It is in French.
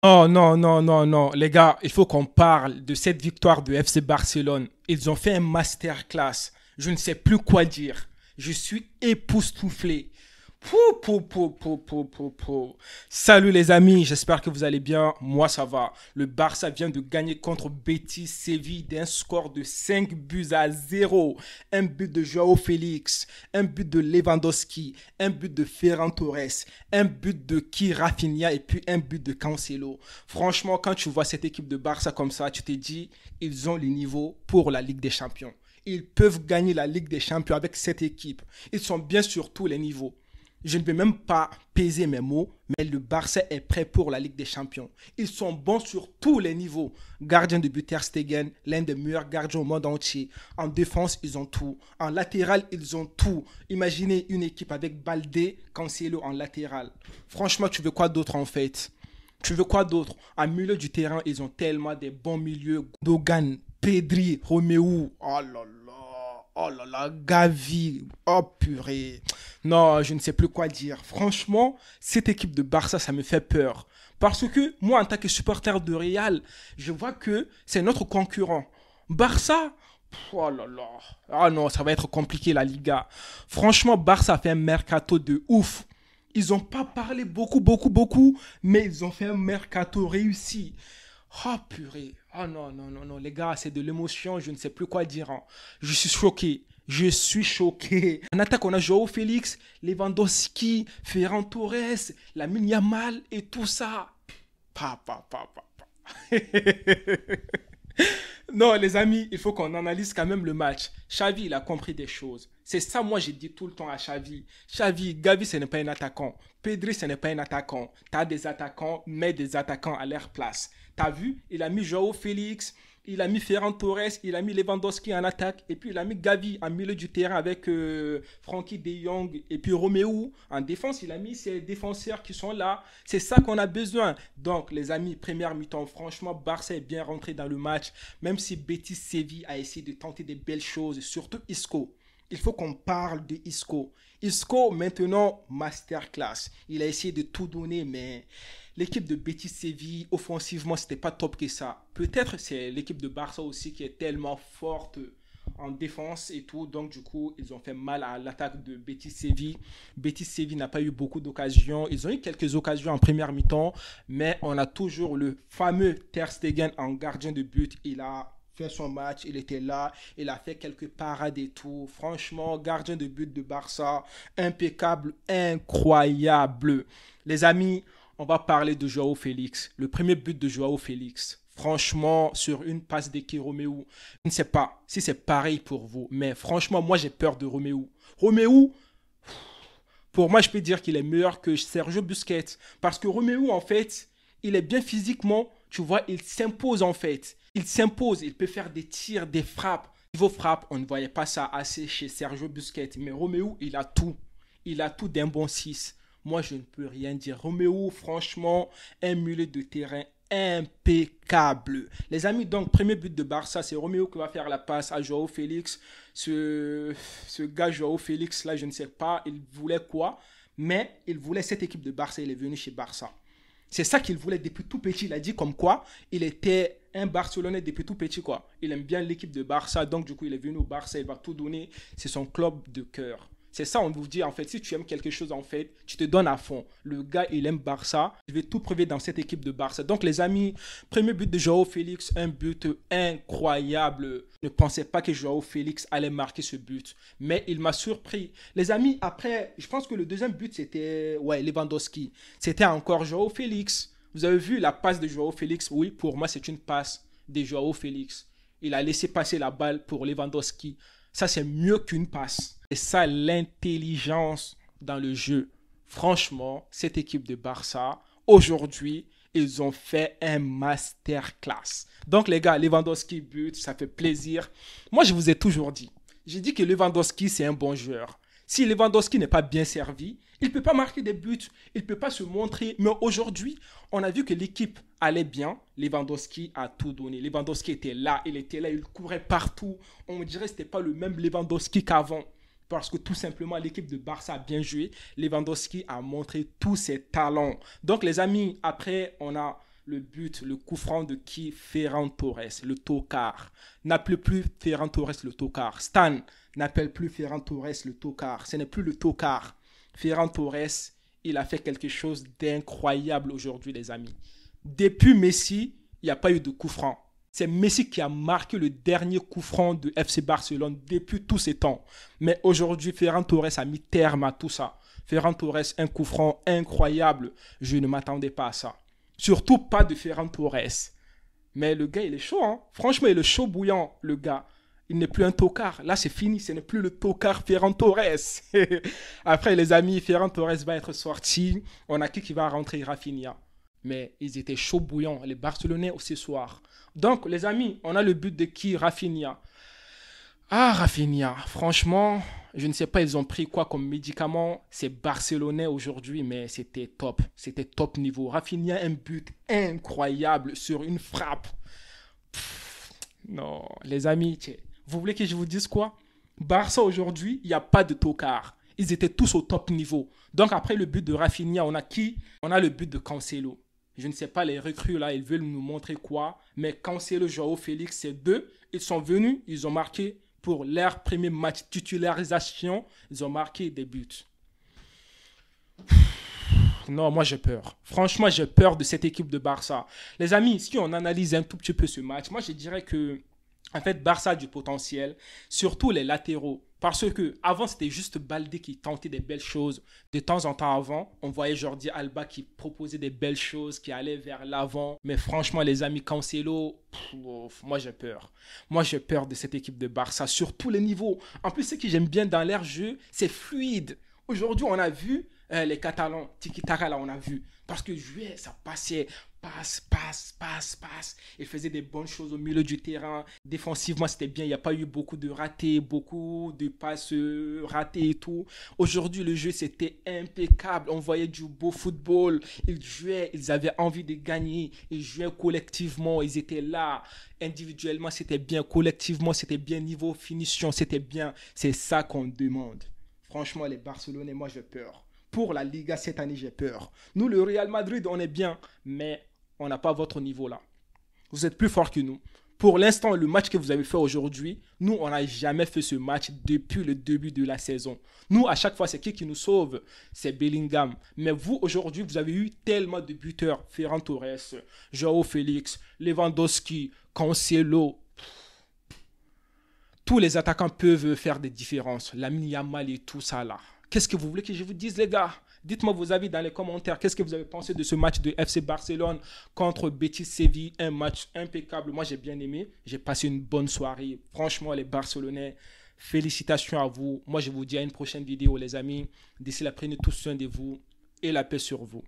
Oh non, non, non, non. Les gars, il faut qu'on parle de cette victoire du FC Barcelone. Ils ont fait un masterclass. Je ne sais plus quoi dire. Je suis époustouflé. Pou, pou, pou, pou, pou, pou, pou. Salut les amis, j'espère que vous allez bien. Moi, ça va. Le Barça vient de gagner contre Betis Séville d'un score de 5 buts à 0. Un but de Joao Félix, un but de Lewandowski, un but de Ferran Torres, un but de Rafinha et puis un but de Cancelo. Franchement, quand tu vois cette équipe de Barça comme ça, tu te dis, ils ont le niveau pour la Ligue des Champions. Ils peuvent gagner la Ligue des Champions avec cette équipe. Ils sont bien sur tous les niveaux. Je ne vais même pas peser mes mots, mais le Barça est prêt pour la Ligue des Champions. Ils sont bons sur tous les niveaux. Gardien de but Ter Stegen, l'un des meilleurs gardiens au monde entier. En défense, ils ont tout. En latéral, ils ont tout. Imaginez une équipe avec Baldé, Cancelo en latéral. Franchement, tu veux quoi d'autre en fait? Tu veux quoi d'autre? En milieu du terrain, ils ont tellement des bons milieux. Dogan, Pedri, Romeu. Oh là là. Oh là là, Gavi, oh purée. Non, je ne sais plus quoi dire. Franchement, cette équipe de Barça, ça me fait peur. Parce que moi, en tant que supporter de Real, je vois que c'est notre concurrent. Barça, oh là là. Ah non, ça va être compliqué la Liga. Franchement, Barça a fait un mercato de ouf. Ils n'ont pas parlé beaucoup, beaucoup, beaucoup, mais ils ont fait un mercato réussi. Oh purée. Oh non, non, non, non, les gars, c'est de l'émotion, je ne sais plus quoi dire, hein. Je suis choqué. Je suis choqué. En attaque, on a Joao Félix, Lewandowski, Ferran Torres, Lamine Yamal et tout ça. Pa, pa, pa, pa, pa. Non, les amis, il faut qu'on analyse quand même le match. Xavi, il a compris des choses. C'est ça, moi, j'ai dit tout le temps à Xavi. Xavi, Gavi, ce n'est pas un attaquant. Pedri, ce n'est pas un attaquant. Tu as des attaquants, mets des attaquants à leur place. T'as vu, il a mis Joao Félix, il a mis Ferran Torres, il a mis Lewandowski en attaque, et puis il a mis Gavi en milieu du terrain avec Frankie de Jong, et puis Romeu en défense. Il a mis ces défenseurs qui sont là. C'est ça qu'on a besoin. Donc, les amis, première mi-temps, franchement, Barça est bien rentré dans le match, même si Betis Séville a essayé de tenter des belles choses, surtout Isco. Il faut qu'on parle de Isco. Isco, maintenant, masterclass. Il a essayé de tout donner, mais l'équipe de Betis Séville, offensivement, c'était pas top que ça. Peut-être c'est l'équipe de Barça aussi qui est tellement forte en défense et tout. Donc, du coup, ils ont fait mal à l'attaque de Betis Séville. Betis Séville n'a pas eu beaucoup d'occasions. Ils ont eu quelques occasions en première mi-temps, mais on a toujours le fameux Ter Stegen en gardien de but. Il a fait son match, il était là, il a fait quelques parades et tout. Franchement, gardien de but de Barça, impeccable, incroyable. Les amis, on va parler de Joao Félix. Le premier but de Joao Félix. Franchement, sur une passe d'Eki Romeu, je ne sais pas si c'est pareil pour vous, mais franchement, moi j'ai peur de Romeu. Romeu, pour moi, je peux dire qu'il est meilleur que Sergio Busquets. Parce que Romeu, en fait, il est bien physiquement, tu vois, il s'impose en fait. Il s'impose, il peut faire des tirs, des frappes. Niveau frappe, on ne voyait pas ça assez chez Sergio Busquets. Mais Romeu, il a tout. Il a tout d'un bon 6. Moi, je ne peux rien dire. Romeu, franchement, un milieu de terrain impeccable. Les amis, donc, premier but de Barça, c'est Romeu qui va faire la passe à Joao Félix. Ce gars, Joao Félix, là, je ne sais pas, il voulait quoi, mais il voulait cette équipe de Barça. Il est venu chez Barça. C'est ça qu'il voulait depuis tout petit. Il a dit comme quoi il était un Barcelonais depuis tout petit, quoi. Il aime bien l'équipe de Barça, donc du coup, il est venu au Barça, il va tout donner. C'est son club de cœur. C'est ça, on vous dit, en fait, si tu aimes quelque chose, en fait, tu te donnes à fond. Le gars, il aime Barça. Je vais tout prouver dans cette équipe de Barça. Donc, les amis, premier but de Joao Félix, un but incroyable. Je ne pensais pas que Joao Félix allait marquer ce but. Mais il m'a surpris. Les amis, après, je pense que le deuxième but, c'était Lewandowski. C'était encore Joao Félix. Vous avez vu la passe de Joao Félix? Oui, pour moi, c'est une passe de Joao Félix. Il a laissé passer la balle pour Lewandowski. Ça, c'est mieux qu'une passe. C'est ça l'intelligence dans le jeu. Franchement, cette équipe de Barça, aujourd'hui, ils ont fait un masterclass. Donc, les gars, Lewandowski but, ça fait plaisir. Moi, je vous ai toujours dit. J'ai dit que Lewandowski, c'est un bon joueur. Si Lewandowski n'est pas bien servi, il ne peut pas marquer des buts, il ne peut pas se montrer. Mais aujourd'hui, on a vu que l'équipe allait bien. Lewandowski a tout donné. Lewandowski était là, il courait partout. On dirait que ce n'était pas le même Lewandowski qu'avant. Parce que tout simplement, l'équipe de Barça a bien joué. Lewandowski a montré tous ses talents. Donc, les amis, après, on a Le but, le coup franc de qui? Ferran Torres, le tocard. N'appelez plus Ferran Torres le tocard. Stan n'appelle plus Ferran Torres le tocard. Ce n'est plus le tocard. Ferran Torres, il a fait quelque chose d'incroyable aujourd'hui, les amis. Depuis Messi, il n'y a pas eu de coup franc. C'est Messi qui a marqué le dernier coup franc de FC Barcelone depuis tous ces temps. Mais aujourd'hui, Ferran Torres a mis terme à tout ça. Ferran Torres, un coup franc incroyable. Je ne m'attendais pas à ça. Surtout pas de Ferran Torres. Mais le gars, il est chaud, hein. Franchement, il est chaud bouillant, le gars. Il n'est plus un tocard. Là, c'est fini. Ce n'est plus le tocard Ferran Torres. Après, les amis, Ferran Torres va être sorti. On a qui va rentrer? Rafinha. Mais ils étaient chauds bouillants, les Barcelonais aussi ce soir. Donc, les amis, on a le but de qui? Rafinha. Ah, Rafinha, franchement, je ne sais pas, ils ont pris quoi comme médicament. C'est barcelonais aujourd'hui, mais c'était top. C'était top niveau. Rafinha, un but incroyable sur une frappe. Non, les amis, vous voulez que je vous dise quoi? Barça aujourd'hui, il n'y a pas de tocard. Ils étaient tous au top niveau. Donc après le but de Rafinha, on a qui? On a le but de Cancelo. Je ne sais pas, les recrues là, ils veulent nous montrer quoi. Mais Cancelo, Joao Félix, c'est deux. Ils sont venus, ils ont marqué pour leur premier match titularisation. Ils ont marqué des buts. Non, moi j'ai peur. Franchement, j'ai peur de cette équipe de Barça. Les amis, si on analyse un tout petit peu ce match, moi je dirais que, en fait, Barça a du potentiel, surtout les latéraux. Parce que avant c'était juste Baldé qui tentait des belles choses. De temps en temps avant, on voyait Jordi Alba qui proposait des belles choses, qui allait vers l'avant. Mais franchement, les amis, Cancelo, moi j'ai peur. Moi j'ai peur de cette équipe de Barça sur tous les niveaux. En plus, ce que j'aime bien dans leur jeu, c'est fluide. Aujourd'hui, on a vu les Catalans, tiki-taka là, on a vu. Parce que jouer, ça passait, passe. Ils faisaient des bonnes choses au milieu du terrain. Défensivement, c'était bien. Il n'y a pas eu beaucoup de ratés, beaucoup de passes ratées et tout. Aujourd'hui, le jeu, c'était impeccable. On voyait du beau football. Ils jouaient, ils avaient envie de gagner. Ils jouaient collectivement, ils étaient là. Individuellement, c'était bien. Collectivement, c'était bien. Niveau finition, c'était bien. C'est ça qu'on demande. Franchement, les Barcelonais, moi, j'ai peur. Pour la Liga cette année, j'ai peur. Nous, le Real Madrid, on est bien, mais on n'a pas votre niveau là. Vous êtes plus fort que nous. Pour l'instant, le match que vous avez fait aujourd'hui, nous, on n'a jamais fait ce match depuis le début de la saison. Nous, à chaque fois, c'est qui nous sauve? C'est Bellingham. Mais vous, aujourd'hui, vous avez eu tellement de buteurs. Ferran Torres, Joao Félix, Lewandowski, Cancelo. Tous les attaquants peuvent faire des différences. Lamine Yamal et tout ça là. Qu'est-ce que vous voulez que je vous dise, les gars? Dites-moi vos avis dans les commentaires. Qu'est-ce que vous avez pensé de ce match de FC Barcelone contre Betis Séville? Un match impeccable. Moi, j'ai bien aimé. J'ai passé une bonne soirée. Franchement, les Barcelonais, félicitations à vous. Moi, je vous dis à une prochaine vidéo, les amis. D'ici là, prenez tous soin de vous et la paix sur vous.